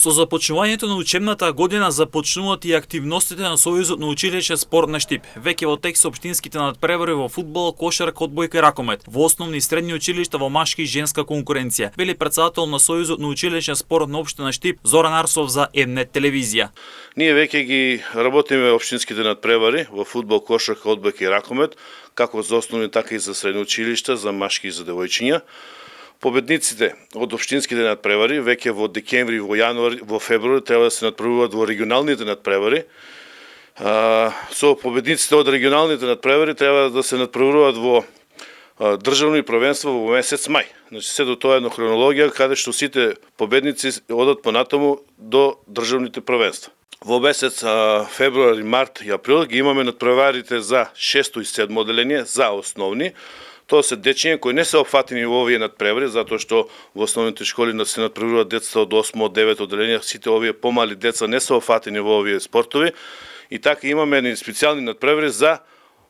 Со започнувањето на учебната година започнуваат и активностите на Сојузот на училишен спорт на Штип. Веќе во тек се општинските надпревари во фудбал, кошарка, одбојка и ракомет, во основни и средни училишта во машки и женска конкуренција, вели претседател на Сојузот на училишен спорт на општина Штип Зоран Арсов за М-нет телевизија. Ние веќе ги работиме општинските надпревари во фудбал, кошарка, одбојка и ракомет, како за основни така и за средни училишта, за машки и за девојчиња. Победниците од општинските надпревари веќе во декември, во јануари, во февруари треба да се надпреваруваат во регионалните надпревари. Со победниците од регионалните надпревари треба да се надпреваруваат во државни првенства во месец мај. Значи се до тоа една хронологија каде што сите победници одат понатаму до државните првенства. Во месец февруари, март и април ги имаме надпреварите за 6 и 7 одделение за основни. Тоа се дечиња кои не се опфатени во овие надпревари, затоа што во основните школи се надпреваруваат децата од 8 од 9 одделенија, сите овие помали деца не се опфатени во овие спортови. И така имаме едни специјални надпревари за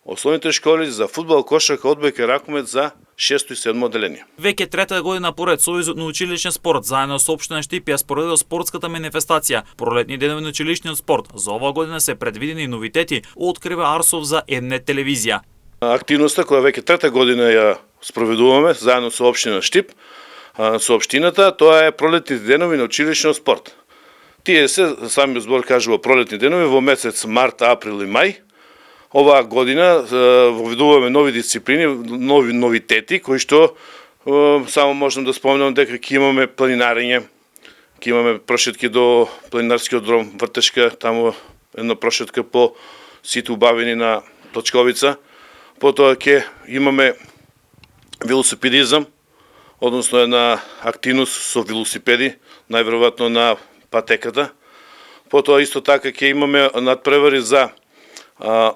основните школи, за фудбал, кошарка, одбојка и ракомет за 6 и 7 одделение. Веќе трета година поред Сојузот на училишен спорт заедно со општина Штип ја спроведува спортската манифестација Пролетни денови на училишниот спорт. За оваа година се предвидени новитети, открива Арсов за М-нет телевизија. Активноста која веќе трета година ја спроведуваме заедно со општина Штип, со општината, тоа е Пролетни денови на училишниот спорт. Тие се, самиот збор кажува, пролетни денови во месец март, април и мај. Оваа година воведуваме нови дисциплини, нови новитети, кои што само можам да споменам дека ќе имаме планинарење, ќе имаме прошетки до планинарскиот дром Вртешка, таму една прошетка по сите убавини на Плачковица. Потоа ќе имаме велосипедизам, односно една активност со велосипеди, најверојатно на патеката. Потоа исто така ќе имаме надпревари за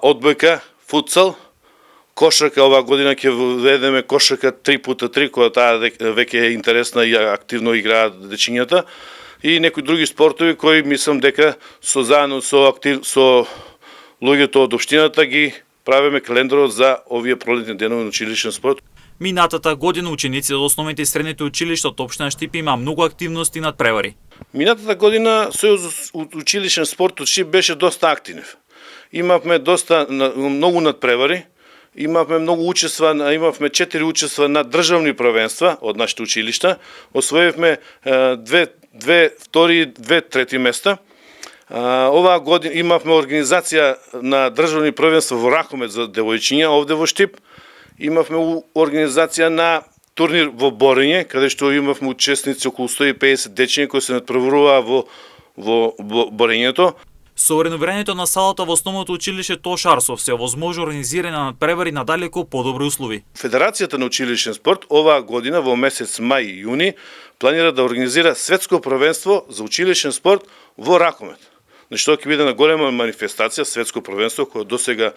одбојка, футсал, кошарка. Оваа година ќе введеме кошарка 3x3, која таа веќе е интересна и активно играат дечињата. И некои други спортови кои мислам дека заедно со луѓето од општината ги правиме календарот за овие пролетни денови на училишен спорт. Минатата година ученици од основните и средните училишта од општина Штип има многу активности и надпревари. Минатата година Сојузот училишен спорт од Штип беше доста активен. Имавме многу надпревари, имавме многу учества, имавме 4 учества на државни првенства од нашите училишта, освоивме 2 втори и 2 трети места. Оваа година имавме организација на државни првенства во ракомет за девојчиња овде во Штип. Имавме организација на турнир во борење, каде што имавме учесници околу 150 дечиња кои се надпреваруваа во борењето. Со реновирањето на салата во основното училиште Тош Арсов се овозможи организирање на надпревари на далеко подобри услови. Федерацијата на училишен спорт оваа година во месец мај и јуни планира да организира светско првенство за училишен спорт во ракомет. Што ќе биде на голема манифестација, светско првенство, кој досега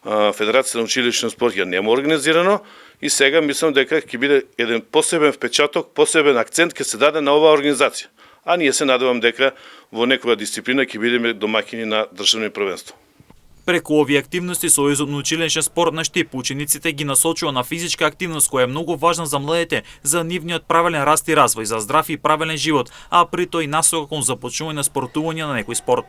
Федерацијата на училишен спорт ја нема организирано, и сега мислам дека ќе биде еден посебен впечаток, посебен акцент ќе се даде на оваа организација. А ние се надевам дека во некоја дисциплина ќе бидеме домаќини на државни првенства. Преку овие активности Сојузот на училишен спорт на Штип учениците ги насочува на физичка активност која е многу важна за младите, за нивниот правилен раст и развој, за здрав и правилен живот, а при тој насока кон започнување на спортување на некој спорт.